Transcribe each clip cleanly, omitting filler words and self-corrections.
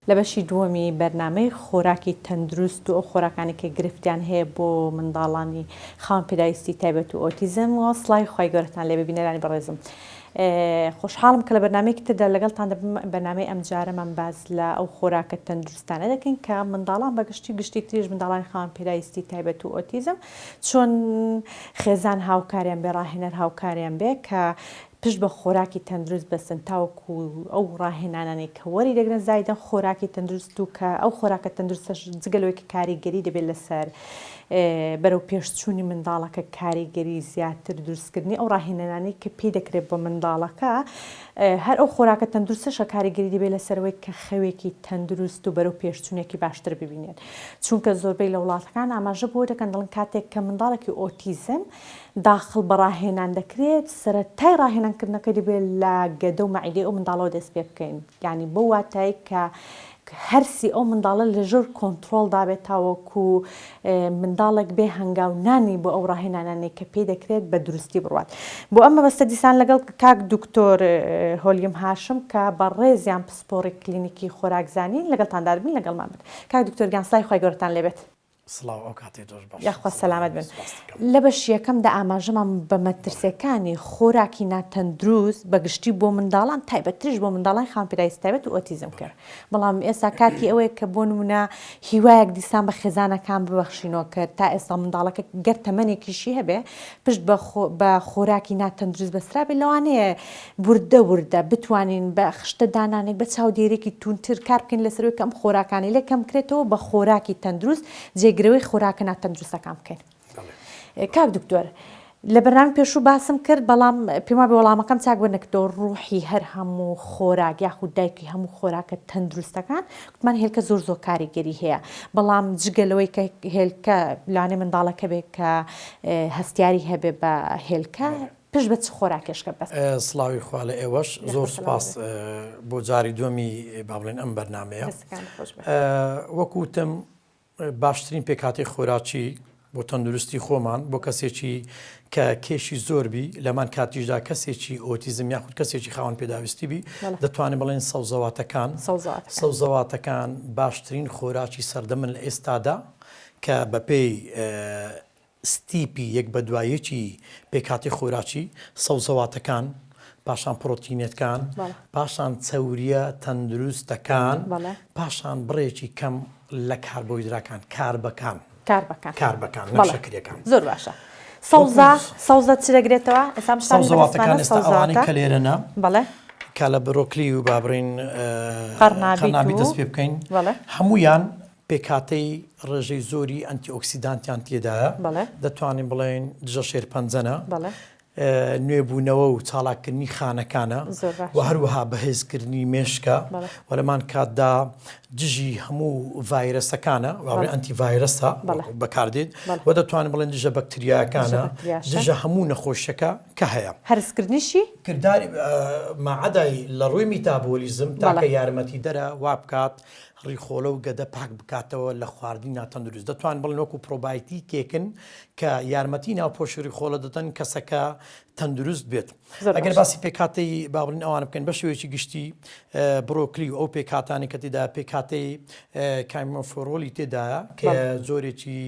لە بەشی دووەمی بەرنامەی خۆراکی تەندروست و ئەو خۆراکانی کە گرفتیان هەیە بۆ منداڵانی خاوەن پێداویستی تایبەت و ئۆتیزم و سڵای خی گەورەتان لێ ببینەرانی بەڕێزم. خۆشحاڵم کە لە بەرنمەیەکی تردا لەگەڵتان بەرنامەی ئەم جارەمان باز لە ئەو خۆراکە تەندروستانە دەکەین کە منداڵان بەگشتی تریش منداڵانی خاوەن پێداویستی تایبەت و ئۆتیزم چۆن خێزان هاوکاریان بێ ڕاهێنەر هاوکاریان بێ کە پشت بە خۆراکی تەندروست بەسن تاوەکو ئەو ڕاهێنانانی کە وەری دەگرن زایدە خۆراکی تەندروست و کە ئەو خۆراکە تەندروستەش جگەلەوەی کە کاریگەری دەبێت لەسەر بەرەو پێشچوونی منداڵەکە کاریگەری زیاتر دروستکردنی ئەو ڕاهێنانانی کە پێی دەکرێت بۆ منداڵەکە هەر ئەو خۆراکە تەندروستەشە کاریگەری دەبێت لەسەرەوەی کە خەوێکی تەندروست و بەرەو پێشچوونێکی باشتر ببینێت چونکە زۆربەی لە وڵاتەکان ئاماژە بۆ دەکەن دەڵن کاتێک کە منداڵێکی ئۆتیزم داخل بە ڕاهێنان دەکرێت سەرەتای ڕاهێنانکردنەکەی دەبێت لە گەدە و مەعیدەی ئەو منداڵەوە دەست پێ بکەین یعنی بۆ واتای کە هەرسی ئەو منداڵە لەژێر کۆنتترۆل دابێت تاوەکو منداڵێک بێ هەنگاونانی بۆ ئەو ڕاهێنانانەی کە پێی دەکرێت بە دروستی بڕوات بۆ ئەمە بەستە دیسان لەگەڵ کاک دکتۆر هۆلیوم هاشم کە بە ڕێزیان پسپۆڕی کلینیکی خۆراکزانین لەگەڵتاندا دەبین لەگەڵمان بن کاک دکتۆر گیانسای خی گەورەتان لێبێت سڵاو ئەو کاتێ دۆش باش یاخوا سەلامەت بن لە بەش یەکەمدا ئاماژەمان بە مەترسیەکانی خۆراکی ناتەندروست بەگشتی بۆ منداڵان تایبەتریش بۆ منداڵان خاوەن پێداویستی تایبەت و ئۆتیزم کرد بەڵام ئێستا کاتی ئەوەیە کە بۆ نمونە هیوایەک دیسان بە خێزانەکان ببەخشینەوە کرد تا ئێستا منداڵەکە گەر تەمەنێکیشی هەبێ پشت بە خۆراکی ناتەندروست بەسرا بێ لەوانەیە وردە بتوانین بە خشتە دانانێک بە چاودێرێکی تونتر کار بکەین لەسەرەوەی کە ئەم خۆراکانی لێ کەم بکرێتەوە بە خۆراکی تەندروست گرەوەی خۆراکە ناتەندروستەکان بکەین کاک دکتۆر لە بەرنامەی پێشوو باسم کرد بەڵام پێما بێ وەڵامەکەم چاک بەنەکتەوە ڕوحی هەر هەموو خۆراک یاخود دایکی هەموو خۆراکە تەندروستەکان گوتمان هێلکە زۆر کاریگەری هەیە بەڵام جگەلەوەی کە هێلکە لانێ منداڵەکە بێت کە هەستیاری هەبێ بە هێلکە پشت بە چ خۆراکێشکە بەس سڵاوی خوا لە ئێوەش زۆر سپاس بۆ جاری دووەمی با بڵێن ئەم بەرنامەیە وەکوتم باشترین پێکاتی خۆراکی بۆ تەندروستی خۆمان بۆ کەسێکی کە کێشی زۆربی لەمان کاتیشدا کەسێکی ئۆتیزم یاخود کەسێکی خاوەن پێداویستی بی دەتوانێت بڵێن سەوزەواتەکان باشترین خۆراکی سەردەمن لە ئێستادا کە بەپێی ستیپی یەک بە دوایەکی پێکاتی خۆراکی سەوزەواتەکان پاشان پرۆتینێتکان پاشان چەوریە تەندروستەکان پاشان بڕێکی کەم لە کاربۆیدراکان کاربەکان نەشەکرەکان زۆر باشە سەوزە چ دەگرێتەوە سەوزەواتەکان ئێستا ئەوانی کە لێرەنە کە لە بڕۆکلی و بابڕین قەرنابی دەست پێ بکەین هەمویان پێکاتەی ڕێژەی زۆری ئەنتی ئۆکسیدانتیان تێدایە دەتوانین بڵێن دژە شێرپەنجەنە نوێبوونەوە و چالاکردنی خانەکانە و هەروەها بەهێزکردنی مێشکە و لەمان کاتدا دژی هەموو ڤایرەسەکانە واڵێ ئەنتی ڤایرەسە بەکاردێت و دەتوانین بڵێن دژە بەکتریاکانە دژە هەموو نەخۆشیەکە کە هەیە هەرسکردنیشی کردداری ماعەدای لە ڕووی میتابۆلیزم تاکە یارمەتی دەرە وا بکات ڕیخۆلە و گەدە پاک بکاتەوە لە خواردنی ناتەندروست دەتوان بڵێن وەکو پرۆبایتی کێکن کە یارمەتی ناوپۆشی ڕیخۆلە دەدەن کەسەکە تەندروست بێت ئەگەر باسی پێکاتی بابڵین ئەوانە بکەن بە شێوەیەکی گشتی بڕۆکلی و ئەو پێکاتانی کە تێدا پێکاتی کایمۆفۆرۆلی تێدایە کە زۆرێکی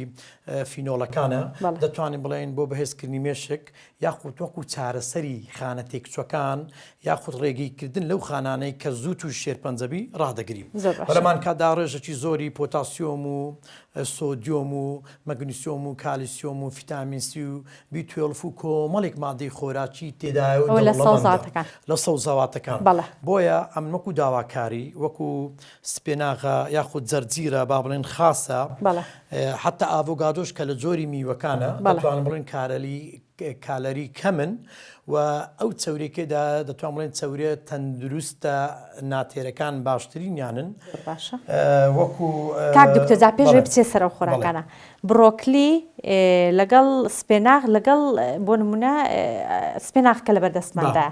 فینۆڵەکانە دەتوانین بڵێن بۆ بەهێزکردنی مێشک یاخود وەکو چارەسەری خانە تێکچوەکان یاخود ڕێگەیکردن لەو خانانەی کە زووت و شێرپەنجەبی ڕادەگریم بەلەمان کاتدا ڕێژێکی زۆری پۆتاسیۆم و سۆدیۆم و مەگنیسیۆم و کالیسیۆم و ڤیتامین سی و B12 و کۆمەڵێک مادەی خۆراکی تێدایە لە سەوزەواتەکان بۆیە ئەم وەکو داواکاری وەکو سپێناغا یاخود جەرجیرە با بڵێن خاسە حتا ئاڤۆگادۆش کە لە جۆری میوەکانە دەتوانن بڵێن کالەری کەمن و ئەو چەورێکێدا دەتوان بڵێن چەورێ تەندروستە ناتێرەکان باشترینیانن باشە وەکو کاک دکتۆر جا پێش بچێ سەرەوە خۆراکانە برۆکلی لەگەڵ سپێناغ لەگەڵ بۆ نمونە سپێناغکە لە بەردەستماندا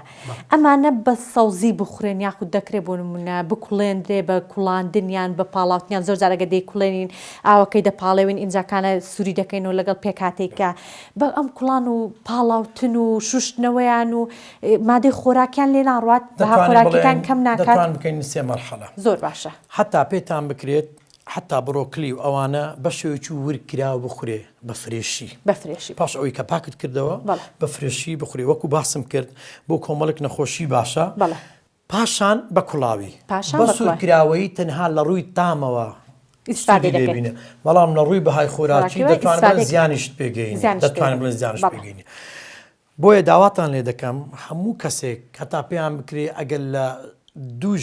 ئەمانە بە سەوزی بخورێن یاخود دەکرێت بۆ نمونە بکوڵێنرێ بە کوڵاندنیان بە پاڵاوتنیان زۆر جارەگە دەیکوڵێنین ئاوەکەی دەپاڵێوین ئینجاکانە سووری دەکەینەوە لەگەڵ پێکاتێکە بە ئەم کوڵان و پاڵاوتن و شوشتنەوەیان و مادەی خۆراکیان لێ ناڕوات بەها خۆراکیەکان کەم ناکات بکەین سێ مەرحەلە زۆر باشە حتا پێتان بکرێت حتا بڕۆکلی و ئەوانە بە شێوەیەکی ورکرا و بخورێ بە فرێشی بەفرێشی پاش ئەوەی کە پاکت کردەوە بە فرێشی بخورێ وەکو باسم کرد بۆ کۆمەڵک نەخۆشی باشە پاشان بە کوڵاوی بە سوورکراوەی تەنها لە ڕووی تامەوە بینێ بەڵام لە ڕووی بەهای خۆراکی دەتوانێت زیانیشت پێگەین دەتوانێت بڵێن زیانش پێگەینی بۆیە داواتان لێ دەکەم هەموو کەسێک هەتا پێیان بکرێ ئەگەر لە دوو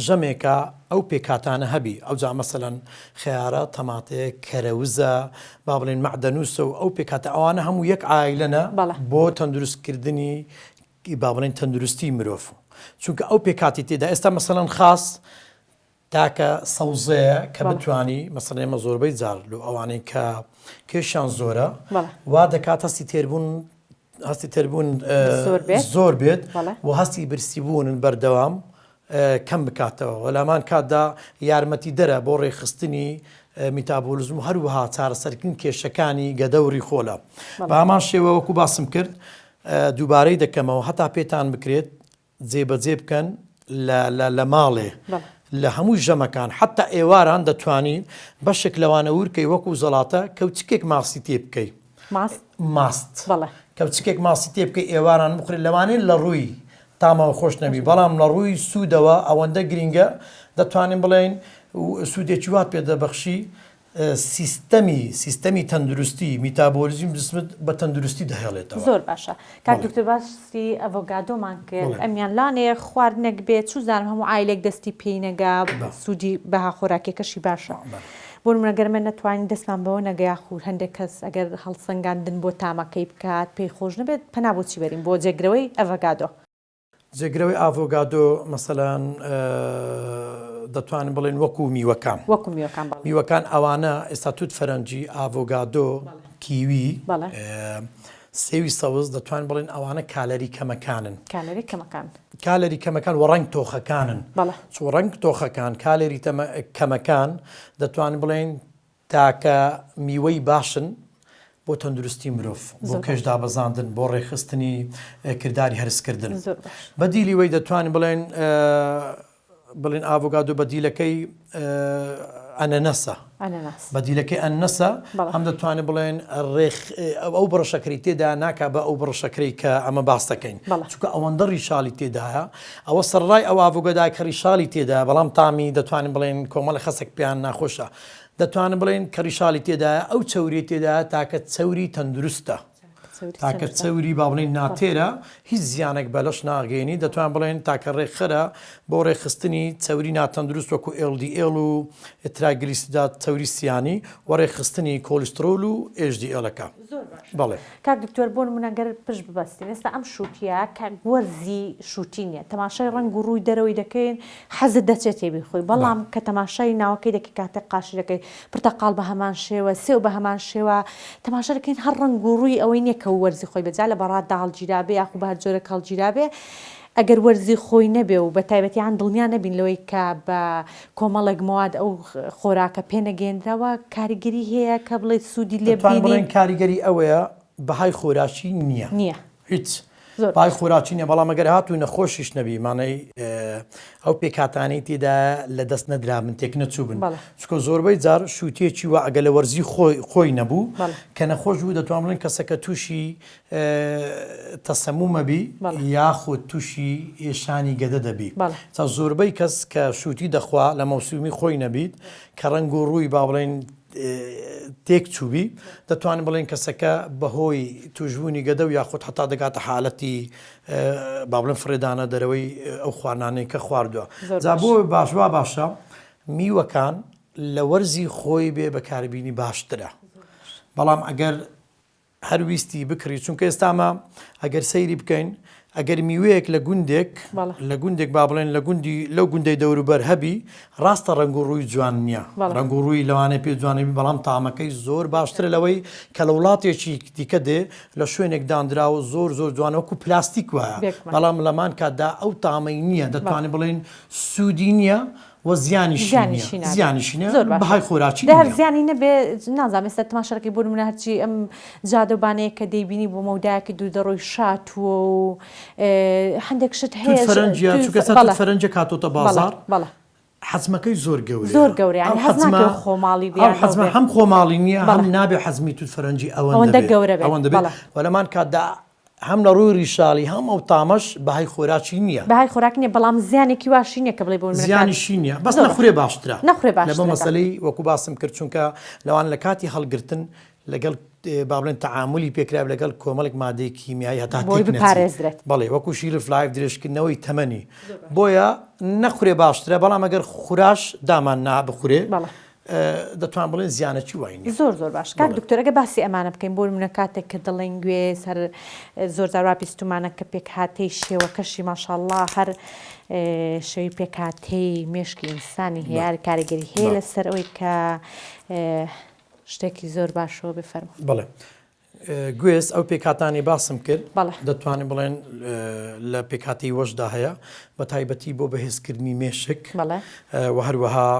ژەمێکە ئەو پێکاتانە هەبی ئەوجا مەسەلەن خیارە تەماتەیە کەرەوزە با بڵێن مەعدەنووسە و ئەو پێکاتە ئەوانە هەموو یەک ئایلەنە بۆ تەندروستکردنی با بڵێن تەندروستی مرۆڤ چونکە ئەو پێکاتی تێدا ئێستا مەسەلەن خاص تاکە سەوزەیە کە بتوانی مەسەلەن ئێمە زۆربەی جار لە ئەوانەی کە کێشیان زۆرە وا دەکات هەستی تێربوون زۆر بێت و هەستی برسیبوونن بەردەوام کەم بکاتەوە وەلامان کاتدا یارمەتی دەرە بۆ ڕێخستنی میتابۆلیزم و هەروەها چارەسەرکردن کێشەکانی گەدەوری خۆلە بە هەمان شێوە وەکو باسم کرد دووبارەی دەکەمەوە هەتا پێتان بکرێت جێبەجێ بکەن لە ماڵێ لە هەموو ژەمەکان حتا ئێواران دەتوانین بەشێک لەوانە ورکەی وەکو زەڵاتە کەوچکێک ماسی تێ بکەیت ماست کەوچکێک ماسی تێ بکەی ئێواران بخورێت لەوانەیە لە ڕووی تامەوە خۆش نەبی بەڵام لە ڕووی سوودەوە ئەوەندە گرینگە دەتوانین بڵێن سوودێکی وات پێ دەبەخشی سیستەمی تەندروستی میتابۆلیزم جسمت بە تەندروستی دەهێڵێتەوە زۆر باشە کاک دکتۆر باسی ئەڤۆگادۆمان کرد ئەمیان لانێ خواردنێک بێت چوزانم هەموو ئایلێک دەستی پێی نەگا سوودی بەها خۆراکێکەشی باشە بۆ نمونەگەرمە نەتوانین دەستمان بەوە نەگەیا خوور هەندێک کەس ئەگەر هەڵسەنگاندن بۆ تامەکەی بکات پێی خۆش نەبێت پەنا بۆچی بەرین بۆ جێگرەوەی ئەڤۆگادۆ جێگرەوەی ئاڤۆگادۆ مەسەلەن دەتوانین بڵێن وەکو میوەکان ئەوانە ئێستا توت فەرەنجی ئاڤۆگادۆ کیوی سێوی سەوز دەتوانین بڵێن ئەوانە کالەری کەمەکانن کالەری کەمەکان و ڕەنگ تۆخەکانن چۆ ڕەنگ تۆخەکان کالێری کەمەکان دەتوانین بڵێن تاکە میوەی باشن بۆ تەندروستی مرۆڤ بۆ کەشدا بەزاندن بۆ ڕێخستنی کردداری هەرسکردن بەدیلی وەی دەتوانین بڵێن ئاڤۆگادۆ بەدیلەکەی ئەنەنەسە بەدیلەکەی ئەنەسە ئەم دەتوانێت بڵێن ئەو بڕەشەکەی تێدا ناکا بە ئەو بڕەشەکەی کە ئەمە باس دەکەین چونکە ئەوەندە ڕیشاڵی تێدایە ئەوە سەرڕای ئەو ئاڤۆگەدای کە ڕیشاڵی تێدا بەڵام تامی دەتوانین بڵێن کۆمەڵی خەسێک پێیان ناخۆشە دەتوانن بڵێن کە ڕیشاڵی تێدایە ئەو چەوری تێدایە تاکە چەوری تەندروستە تاکە چەوری با بڵێن ناتێرە هیچ زیانێک بەلەش ناگەێنی دەتوان بڵێن تاکە ڕێکخەرە بۆ ڕێخستنی چەوری ناتەندروست وەکو LDL و تراگلیسیرات چەوری سیانی و ڕێخستنی کۆلسترۆل و HDLەکە بەڵێ کاک دکتۆر بۆ نمونەگەر پشت ببەستین ئێستا ئەم شووتیە کە وەرزی شووتی نیە تەماشای ڕەنگ و ڕووی دەرەوەی دەکەین حەزت دەچێت تێبی خۆی بەڵام کە تەماشای ناوەکەی دەکەی کاتێک قاشی دەکەی پرتەقال بە هەمان شێوە سێو بە هەمان شێوە تەماشا دەکەین هەر ڕەنگ و ڕووی ئەوەی نییە کە وەرزی خۆی بەجا لە بەڕات هەڵگیرابێ یاخو بە هەر جۆرە هەڵگیرابێ ئەگەر وەرزی خۆی نەبێ و بە تایبەتیان دڵنیان نەبین لەوەی کە بە کۆمەڵێک مواد ئەو خۆراکە پێنەگەێنراوە کاریگەری هەیە کە بڵێ سوودی لێ بڵێن کاریگەری ئەوەیە بەهای خۆراشی نییە هیچ پای خۆراکی نیە بەڵام ئەگەر هاتووی نەخۆشیش نەبی مانەی ئەو پێکاتانەی تێدا لە دەست نەدرا من تێک نەچوو بن چکۆ زۆربەی جار شووتێکی وە ئەگە لە وەرزی خۆی نەبوو کە نەخۆش بوو دەتوان بڵێن کەسەکە تووشی تەسەمومەبی یاخود تووشی ئێشانی گەدە دەبی تا زۆربەی کەس کە شووتی دەخوا لە مەوسومی خۆی نەبیت کە ڕەنگ و ڕووی با بڵێن تێک چوبی دەتوانین بڵێن کەسەکە بەهۆی توژبوونی گەدە و یاخود حتا دەگاتە حالەتی با بڵێن فرێدانە دەرەوەی ئەو خواردانەی کە خواردووە جا بۆ باشە میوەکان لە وەرزی خۆی بێ بەکاربیینی باشترە بەڵام ئەگەر هەرویستی بکڕی چونکە ئێستامە ئەگەر سەیری بکەین ئەگەر میوەیەک لە گوندێک با بڵێن لە گوندی لەو گوندەی دەوروبەر هەبی ڕاستە ڕنگ و ڕووی جوان نییە ڕنگ و ڕووی لەوانەیە پێ جوانەبی بەڵام تامەکەی زۆر باشترە لەوەی کە لە وڵاتێکی دیکە دێ لە شوێنێک دانراوە زۆر جوانەوەکو پلاستیک وایە بەڵام لەمان کاتدا ئەو تامەی نییە دەتوانێت بڵێن سوودی نییە و زیانیشینە بەهای خۆراکی زیانی نەبێ نازانم ئێستا تەماشاکەی بۆ نمونە هەرچی ئەم جادەبانەیە کە دەیبینی بۆ مەودایەکی دوو دەڕۆی شاتووە و هەندێک شت هەیە فەرەنجە کاتۆتە بازار حەزمەکەی زۆر گەورە حەزمەکە خۆماڵی حەزمە هەم خۆماڵی نییە هەم نابێ حەزمی توت فەرەنجی ئەوەندە گەورە و لەمان کاتدا هەم لە ڕووی ریشاڵی هەم ئەو تامەش بەهای خۆراکی نییە بەهای خۆراک نییە بەڵام زیانێکی واشی نییە کە بڵێ بۆ زیانیشی نییە بەس نەخورێ باشترە لە بە مەسەلەی وەکو باسم کرد چونکە لەوان لە کاتی هەڵگرتن لەگەڵ با بڵێن تەعاملی پێکرا لەگەڵ کۆمەڵێک مادەی کیمیایی هەتا بپارێزرێت بەڵێ وەکو شیرف لایف درێژکردنەوەی تەمەنی بۆیە نەخورێ باشترە بەڵام ئەگەر خوراش دامان نابخورێ دەتوان بڵێن زیانەکی وای زۆر باش کاک دکتۆرەگە باسی ئەمانە بکەین بۆ منە کاتێک کە دڵێن گوێ سەر زۆر جار بیستمانە کە پێک هاتەی شێوەکەشی ماشاءالله هەر شەوی پێک هاتەی مێشکی ئینسانی هەیە کاریگەری هەیە لەسەر ئەوەی کە شتێکی زۆر باشەوە بفەرمە بڵێ گوێز ئەو پێکاتانی باسم کرد دەتوانین بڵێن لە پێکاتی وەشدا هەیە بە تایبەتی بۆ بەهێزکردنی مێشک و هەروەها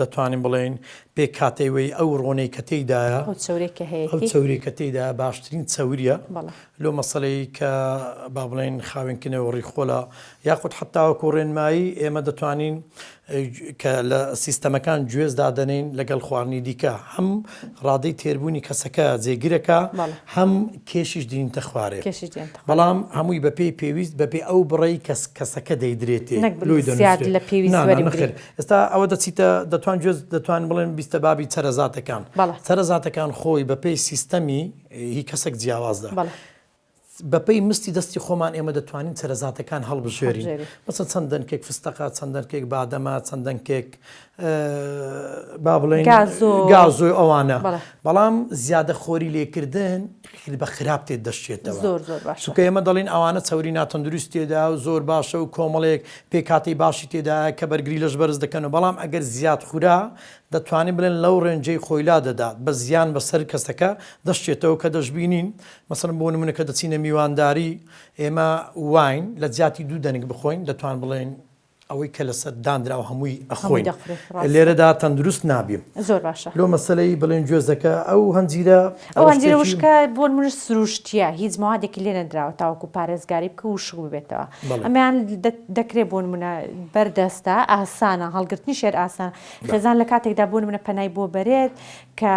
دەتوانین بڵێن پێک کاتەوەی ئەو ڕۆنەی کە تێیدایە ئەو چەورێک کە تێدا باشترین چەوریە لۆ مەسەلەی کە با بڵێن خاوێنکردنەوە ڕیخۆلە یاخود حتاوەکو ڕێنمایی ئێمە دەتوانین کە لە سیستەمەکان گوێز دادەنین لەگەڵ خواردنی دیکە هەم ڕادەی تێربوونی کەسەکە جێگیرەکە هەم کێشیش دینتە خوارێ بەڵام هەمووی بەپێی پێویست بەپێ ئەو بڕێی کەسەکە دەیدرێتێ ئێستا ئەوە دەچیتە دەتوان بڵێن بیستە بابی سەرەزاتەکان خۆی بەپێی سیستەمی هی کەسێک جیاوازدا بەپەی مستی دەستی خۆمان ئێمە دەتوانین سەرەزاتەکان هەڵبژێرین مەسەڵەن چەندەنکێک فستەقا چەندەنکێک بادەما چەندەنکێک با بڵێن گازۆی ئەوانە بەڵام زیادە خۆری لێکردن بە خراپ تێ دەشتێتەوە چونکە ئێمە دەڵین ئەوانە چەوری ناتەندروست تێدا و زۆر باشە و کۆمەڵێک پێکاتی باشی تێدا کە بەرگری لەش بەرز دەکەن و بەڵام ئەگەر زیاد خورا دەتوانین بڵێن لەو ڕێنجەی خۆیلا دەدات بە زیان بەسەر کەسەکە دەشتێتەوە کە دەشبینین مەسەڵەن بۆ نمونە کە دەچینە میوانداری ئێمە واین لە جیاتی دوو دەنگ بخۆین دەتوان بڵێن ئەوەی کە لەسەر دانراوە هەمووی ئەخۆین لێرەدا تەندروست نابیم زۆر باشە لۆ مەسەلەی بڵێن گوێزەکە ئەو هەنجیرە وشکە بۆ منش سروشتیە هیچ ماوادێکی لێ نەدراوە تاوەکو پارێزگاری بکە وشک ببێتەوە ئەمەیان دەکرێت بۆ منە بەردەستە ئاسانە هەڵگرتنی شێر ئاسان خێزان لە کاتێکدا بۆ منە پەنای بۆ بەرێت کە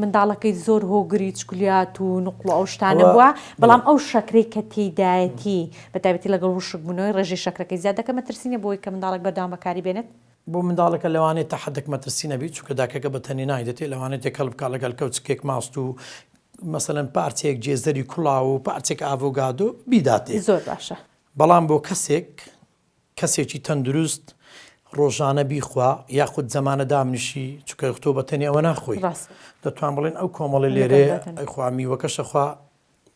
منداڵەکەی زۆر هۆگری چکولیات و نوقڵ ئەو شتانە بووە بەڵام ئەو شەکرەی کە تێدایەتی بەتایبەتی لەگەڵ وشک بوونەوەی ڕێژەی شەکرەکەی زیاد دەکە مەترسینە بۆی کە منداڵک بەردەوام بەکاری بێنێت بۆ منداڵەکە لەوانێت تا حدێک مەترسی نەبی چونکە داکەکە بە تەنی نایدێتێت لەوانێت تێکەڵ بکات لەگەڵ کەوچکێک ماست و مەسەلەن پارچێک جێزەری کوڵاو و پارچێک ئاڤۆگادۆ بیداتێ زۆر باشە بەڵام بۆ کەسێکی تەندروست ڕۆژانە بیخوا یاخود زەمانە دامنیشی چونکە تۆ بە تەنی ئەوە ناخۆی دەتوان بڵێن ئەو کۆمەڵی لێرێ ئەیخوا میوەکەشەخوا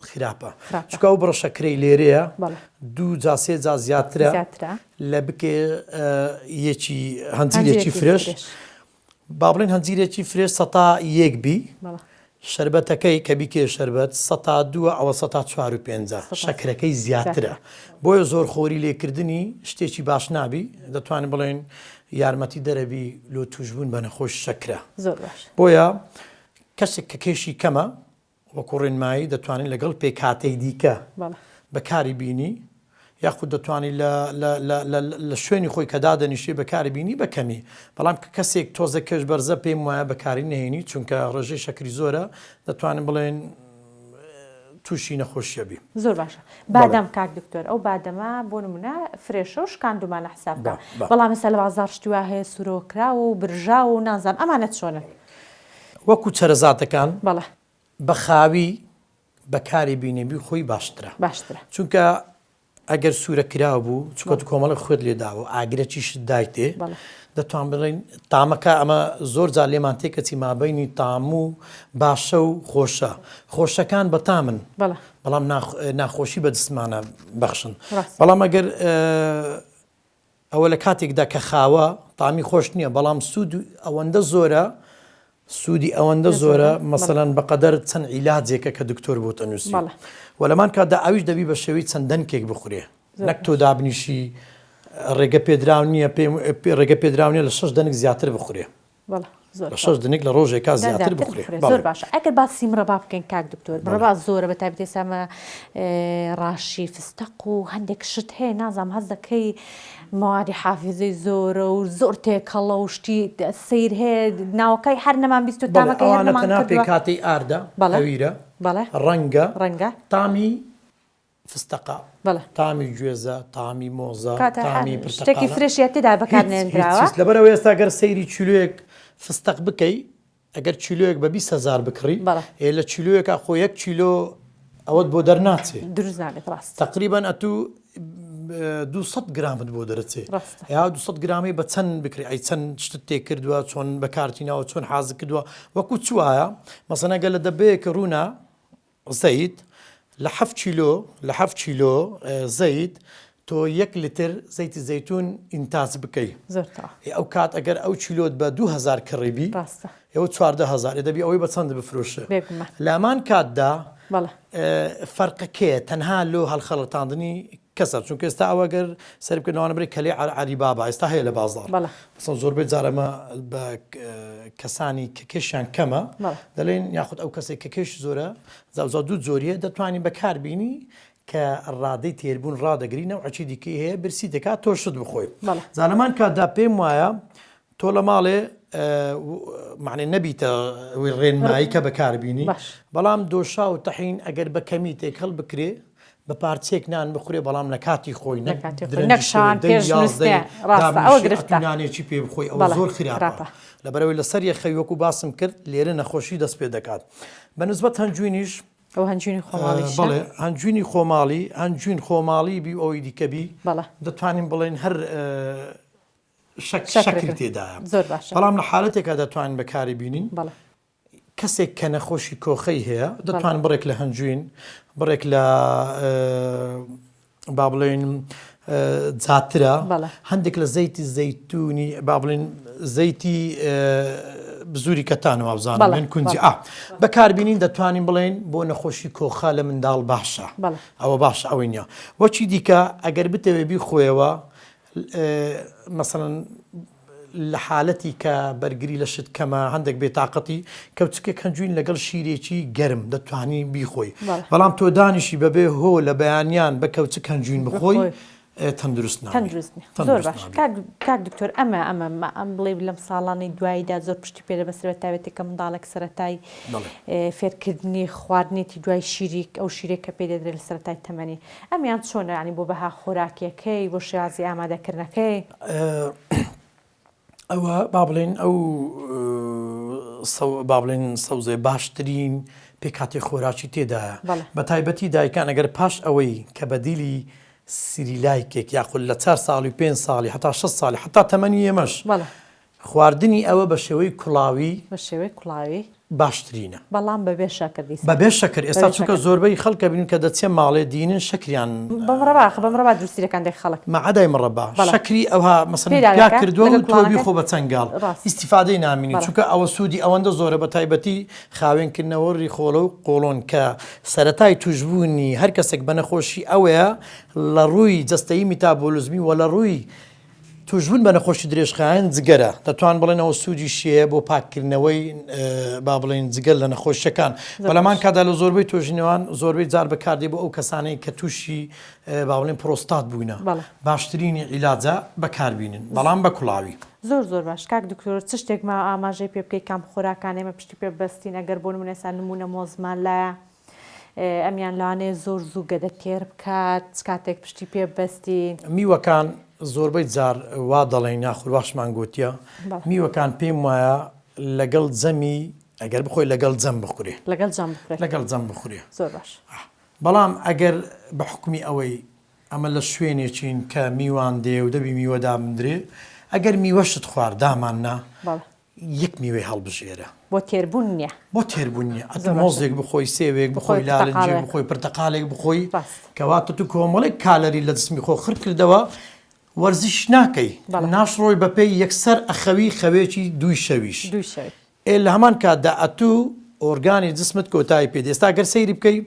خراپە چکە ئەو بڕەشەکرەی لێرەیە دوو جا سێ جا زیاترە لە بکێ یەکی هەنجیرێکی فرێش با بڵێن هەنجیرێکی فرێش سەتا یەک بی شەربەتەکەی کە بیکێ شەربەت سەتا دووە ئەوە سەتا چوار و پێنجە شەکرەکەی زیاترە بۆیە زۆر خۆری لێکردنی شتێکی باش نابی دەتوانین بڵێن یارمەتی دەرەبی لۆ توشبوون بە نەخۆش شەکرە بۆیە کەسێک کە کێشی کەمە وەکو ڕێنمایی دەتوانین لەگەڵ پێکاتەی دیکە بەکاری بینی یاخود دەتوانانی لە شوێنی خۆی کە دادەنیشێ بەکاری بینی بەکەمی بەڵام کە کەسێک تۆزە کەش بەرزە پێم وایە بەکاری نهێنی چونکە ڕێژەی شەکری زۆرە دەتوانین بڵێن تووشی نەخۆشیە بی زۆر باشە بادەم کاک دکتۆر ئەو بادەمە بۆ نمونە فرێشە و شکاندومانە حسابدا بەڵام ئێستا لە بازاڕ شتیوا هەیە سورۆکرا و برژا و نازانم ئەمانەت چۆنن وەکو چەرەزاتەکان بە خاوی بەکاری بینێبی خۆی باشترە چونکە ئەگەر سوورە کراوە بوو چکۆت کۆمەڵی خۆت لێداوە ئاگرێکیش دایتێ دەتوان بڵین تامەکە ئەمە زۆر جار لێمان تێ کەچی مابینی تام و باشە و خۆشە خۆشەکان بەتامن بەڵام ناخۆشی بە جسمانە بەخشن بەڵام ئەگەر ئەوە لە کاتێکدا کە خاوە تامی خۆش نییە بەڵام سوود ئەوەندە زۆرە سوودی ئەوەندە زۆرە مەسەلاً بەقەدەر چەند عیلاجێکە کە دکتۆر بۆ تەنووسی و لەمان کاتدا ئەویش دەبی بە شێوەی چەند دەنکێک بخورێ نەک تۆ دابنیشی ڕێگە پێدراو نییە ڕێگە پێدراو نیە لە 6 دەنگ زیاتر بخورێ لە 6 دەنێک لە ڕۆژێکا زیاتر بخورێ زۆر باشە ئەگەر باسی مرەبا بکەین کاک دکتۆر مرەبا زۆرە بەتایبەتی ئێستا ڕاشی فستەق و هەندێک شت هەیە نازانم هەست دەکەی موادی حافزەی زۆرە و زۆر تێکەڵە و شتی سیر هەیە ناوەکەی هەر نەمان بیست و تامەکەی هەر نەمان کردووە پێ کاتی ئاردا هەویرە ڕەنگە تامی فستەقا تامی گوێزە تامی مۆزە تامی شتێکی فرێشیە تێدا بەکارهێنراوە لەبەرەوە ئێستا گەر سەیری چیلۆیەک فستەق بکەی ئەگەر چیلۆیەک بە 20,000 بکڕی لە چیلۆیەکە خۆ 1 چیلۆ ئەوەت بۆ دەرناچێت دروست نابێت ڕاست تقریبان ئەتوو 200 گرامت بۆ دەرەچێت یا 200 گرامی بە چەند بکری ئەی چەند شتت تێ کردووە چۆن بەکارتینەوە چۆن حاز کردووە وەکو چوایە مەسەڵەن ئەگەر لە دەبەیەکە ڕوونا زەید لە 7 چیلۆ زەید تۆ 1 لیتر زەیتی زەیتون ئینتاج بکەی ئەو کات ئەگەر ئەو چیلۆت بە 2000 کڕیبی ئێوە 14,000 دەبی ئەوەی بە چەند بفرۆشە لامان کاتدا فەرقەکەیە تەنها لۆ هەڵخەڵەتاندنی کەسە چونکە ئێستا ئەوەگەر سەر بکەنەوەوانە بڕی کەلێ عەریبابا ئێستا هەیە لە بازاڕ مەسەڵەن زۆربەی جارەمە بە کەسانی کە کێشیان کەمە دەڵێن یاخود ئەو کەسێک کە کێش زۆرە زاوزا دوو زۆریە دەتوانین بەکاربینی کە ڕادەی تێربوون ڕادەگرینە و عەچی دیکەی هەیە برسی دەکات تۆ شت بخۆی زانەمان کاتدا پێم وایە تۆ لە ماڵێ معنی نەبیتە ڕێنمایی کە بەکاربینی بەڵام دۆشا و تەحین ئەگەر بە کەمی تێک هەڵ بکرێ بە پارچێک نان بخورێ بەڵام لە کاتی خۆی نانێکی پێ بخۆی ئەوە زۆر خراپە لەبەرەوەی لەسەر یەخەوی وەکو باسم کرد لێرە نەخۆشی دەست پێ دەکات بەنسبەت هەنجوینیش هەنجوینی خۆماڵی هەنجوین خۆماڵی بی ئەوی دیکەبی دەتوانین بڵێن هەر شەکر تێدایە بەڵام لە حالەتێکە دەتوانین بەکاری بینین کەسێک کە نەخۆشی کۆخەی هەیە دەتوان بڕێک لە هەنجوین بڕێک لە با بڵێن جاترە هەندێک لە زەیتی زەیتونی با بڵێن زەیتی بزووری کەتانەوە بزانین کونجی بەکاربینین دەتوانین بڵێن بۆ نەخۆشی کۆخە لە منداڵ باشە ئەوە باش ئەوەی نییە وەچی دیکە ئەگەر بتەوێ بیخۆیەوە مەسەڵەن لە حالەتی کە بەرگری لە شت کەمە هەندێک بێتاقەتی کەوتکێک هەنجوین لەگەڵ شیرێکی گەرم دەتوانی بیخۆی بەڵام تۆ دانیشی بەبێ هۆ لە بەیانیان بە کەوتک هەنجوین بخۆی تەندروست زۆر باش کاک دکتۆر ئەمە ئەم بڵێ لەم ساڵانی دواییدا زۆر پشتی پێدە بەسەرەوە تاوێتێکە منداڵێک سەرەتای فێرکردنی خواردنێتی دوای شیرێک ئەو شیرێک کە پێ دەدرێت لە سەرەتای تەمەنی ئەمیان چۆنە ینی بۆ بەها خۆراکیەکەی بۆ شێوازی ئامادەکردنەکەی ئەوە با بڵێن ئەو با بڵێن سەوزێ باشترین پێکاتی خۆراکی تێدایە بە تایبەتی دایکان ئەگەر پاش ئەوەی کە بەدیلی سریلایکێک یاخود لە 4 ساڵی 5 ساڵی حتا 6 ساڵی حتا تەمەنی ئێمەش خواردنی ئەوە بە شێوەی کوڵاوی باشترینە بەڵام بەبێ شەکردی بەبێ شەکر ئێستا چونکە زۆربەی خەڵکە بین کە دەچێ ماڵێ دینن شەکریان بەمڕەبا دروستیەکان دێک خەڵک مەعەدای مڕەبا شەکری ئەوها مەسەڵەن کردووە و تۆ بیخۆ بە چەنگاڵ ئیستیفادەی نامینی چونکە ئەوە سوودی ئەوەندە زۆرە بە تایبەتی خاوێنکردنەوە ڕیخۆڵە و قۆڵۆن کە سەرەتای توشبوونی هەر کەسێک بە نەخۆشی ئەوەیە لە ڕووی جەستەیی میتابۆلیزمی و لە ڕووی توشبوون بە نەخۆشی درێژخایەن جگەرە دەتوان بڵێنەوە سوودی شێە بۆ پاکردنەوەی با بڵێن جگەر لە نەخۆشیەکان بەڵامان کادا لە زۆربەی تۆژینەوان زۆربەی جار بەکاردێ بۆ ئەو کەسانەی کە تووشی با بڵێن پرۆستات بووینە باشترینی عیلاجە بەکاربینن بەڵام بە کوڵاوی زۆر باش کاک دکتۆر چ شتێک ما ئاماژەی پێ بکەی کام خۆراکان ئێمە پشتی پێ بەستین ئەگەر بۆ نمونەسان نمونە مۆزمان لایە ئەمیان لەوانەیە زۆر زوو گەدە تێر بکات کاتێک پشتی پێ بەستین میوەکان زۆربەی جار وا دەڵێن ناخور باشمان گوتیە میوەکان پێم وایە لەگەڵ جەمی ئەگەر بخۆی لەگەڵ جەم بخورێ لەگەڵ جەم بخورێ بخورێ زۆر باش بەڵام ئەگەر بە حکومی ئەوەی ئەمە لە شوێنێکین کە میوان دێ و دەبی میوەدا بدرێ ئەگەر میوەشت خوارداماننا یەک میوەی هەڵبژێرە بۆ تێربوون نییە بۆ تێربوون نیە ئەت مۆزێک بخۆی سێوێک بخۆی لالنجێ بخۆی پرتەقالێک بخۆی کەواتە تو کۆمەڵێک کالەری لە دەستمی خۆ خڕ کردەوە وەرزش ناکەی ناشڕۆی بەپێی یەکسەر ئەخەوی خەوێکی دوی شەویش لە هەمان کاتدا ئەتوو ئۆرگانی جسمت کۆتایی پێ ئێستا گەر سەیری بکەی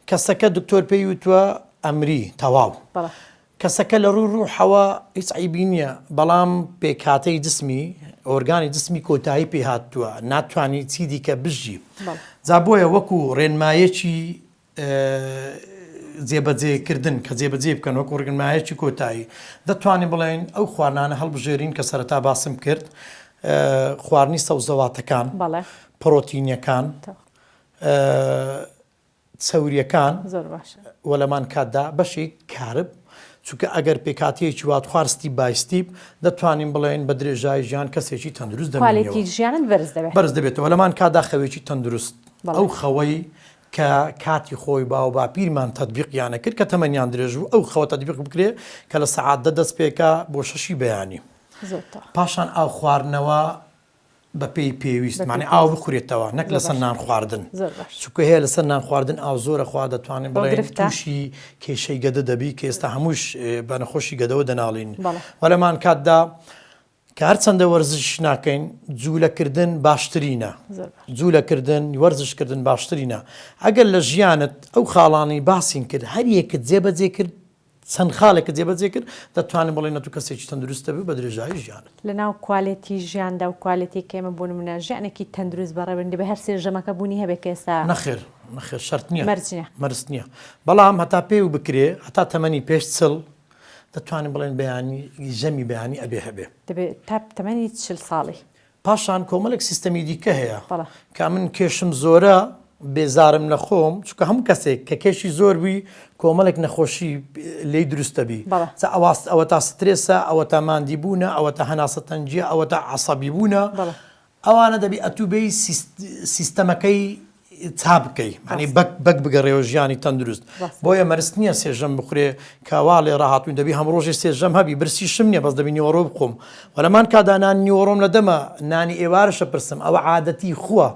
کەسەکە دکتۆر پێی وتووە ئەمری تەواو کەسەکە لە ڕوو حەوە هیچ عیبی نییە بەڵام پێکاتەی جسمی ئۆرگانی جسمی کۆتایی پێ هاتووە ناتوانانی چی دیکە بژی جا بۆیە وەکو ڕێنمایەکی جێبەجێکردن کە جێبەجێ بکەن وەکو ڕێنمایەکی کۆتایی دەتوانین بڵێن ئەو خواردانە هەڵبژێرین کە سەرەتا باسم کرد خواردنی سەوزەواتەکان پرۆتینیەکان چەوریەکان وە لەمان کاتدا بەشی کارب چونکە ئەگەر پێکاتەیەکی وات خواردستی بایستیب دەتوانین بڵێن بە درێژای ژیان کەسێکی تەندروست بەرز دەبێتەوە لەمان کادا خەوێکی تەندروست ئەو خەوەی کە کاتی خۆی باو با پیرمان تەطبیقیانە کرد کە تەمەنیان درێژ و ئەو خەوە تەطبیق بکرێ کە لە سەعاتدە دەست پێکە بۆ شەشی بەیانی پاشان ئاو خواردنەوە بە پێی پێویست معنی ئاو بخورێتەوە نەک لەسەر نان خواردن چونکە هەیە لەسەر نان خواردن ئاو زۆرە خوا دەتوانین بڵێن تووشی کێشەی گەدە دەبی کە ئێستا هەمووش بە نەخۆشی گەدەوە دەناڵین وە لەمان کاتدا کە هەرچەندە وەرزش ناکەین جوولەکردن باشترینە جوولەکردن وەرزشکردن باشترینە ئەگەر لە ژیانت ئەو خاڵانی باسین کرد هەر یەکت جێبەجێ کرد چەند خاڵێکە جێبەجێ کرد دەتوانین بڵێن تو کەسێکی تەندروستە بێ بە درێژایی ژیانت لەناو کوالێتی ژیاندا و کوالێتی کێمە بوون منە ژیانێکی تەندروست بەڕێوەندی بە هەر سێژەمەکە بوونی هەبێت کە ئێستا نەخێر شەرت نییە مەرج نییە بەڵام هەتا پێ و بکرێ هەتا تەمەنی پێش چڵ دەتوانین بڵێن بەیانی ژەمی بەیانی ئەبێ هەبێ دەبێت تا تەمەنی 40 ساڵی پاشان کۆمەڵێک سیستەمی دیکە هەیە کە من کێشم زۆرە بێزارم لە خۆم چونکە هەموو کەسێک کە کێشی زۆر بووی کۆمەڵێک نەخۆشی لی دروستە بی ئەوە تا سترێسە ئەوە تا ماندی بوونە ئەوە تا هەناسە تەنجە ئەوە تا عەسەبی بوونە ئەوانە دەبی ئەتوبەی سیستەمەکەی چا بکەی معنی بەک بگەڕێەوە ژیانی تەندروست بۆیە مەرج نییە سێژەم بخورێ کاواڵێ ڕاهاتوین دەبی هەم ڕۆژێ سێژەم هەبی برسی شم نییە بەس دەبی نیوەڕۆ بخۆم وەلەمان کادا نانی نیوەڕۆم لە دەمە نانی ئێوارشە پرسم ئەوە عادەتی خووە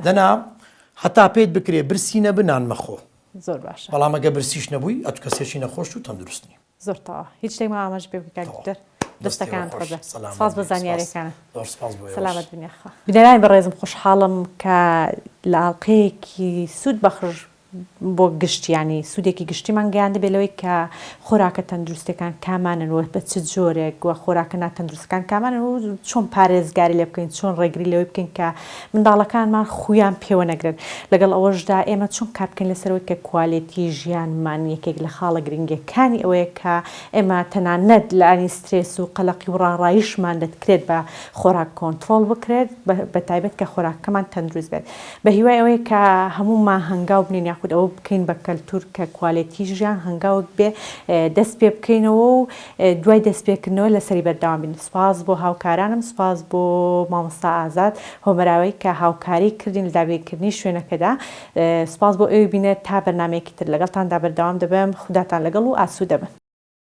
دەنا هەتا پێت بکرێ برسی نەبنان مەخۆ زۆر باش بەڵام ئەگە برسیش نەبووی ئەت کەسێکی نەخۆش و تەندروستنی زۆرتەوە هیچ شتێک ئاماژ پێ بکاتر دەستەکان سپاس بە زانیاریەکانە سەلامەت بنیاخوا بینەرانی بەڕێزم خۆشحاڵم کە لە ئاڵلقەیەکی سوود بەخش بۆ گشتیانی سوودێکی گشتیمان گەیاندە بێت لەوەی کە خۆراکە تەندروستەکان کاماننەوە بە چ جۆرێک وە خۆراکە ناتەندروستەکان کامانن و چۆن پارێزگاری لێ بکەین چۆن ڕێگری لەوەی بکەین کە منداڵەکانمان خویان پێوە نەگرن لەگەڵ ئەوەشدا ئێمە چۆن کار بکەین لەسەرەوەی کە کوالێتی ژیانمان یەکێک لە خاڵە گرنگەکانی ئەوەیە کە ئێمە تەنانەت لە ئانی سترێس و قەلەقی و ڕاڕایشمان دەکرێت بە خۆراک کۆنتترۆل بکرێت بە تایبەت کە خۆراکەمان تەندروست بێت بە هیوای ئەوەیە کە هەمومان هەنگاو بنین یاخود ئەوە بکەین بە کەلتور کە کوالێتی ژیان هەنگاوت بێ دەست پێ بکەینەوە و دوای دەست پێکردنەوە لەسەری بەردەوام بین سپاس بۆ هاوکارانم سپاس بۆ مامۆستا ئازاد هۆمەراوەی کە هاوکاری کردین لە دابێکردنی شوێنەکەدا سپاس بۆ ئەوی بینێت تا بەرنامەیەکی تر لەگەڵتاندا بەردەوام دەبم خوداتان لەگەڵ و ئاسوودە بن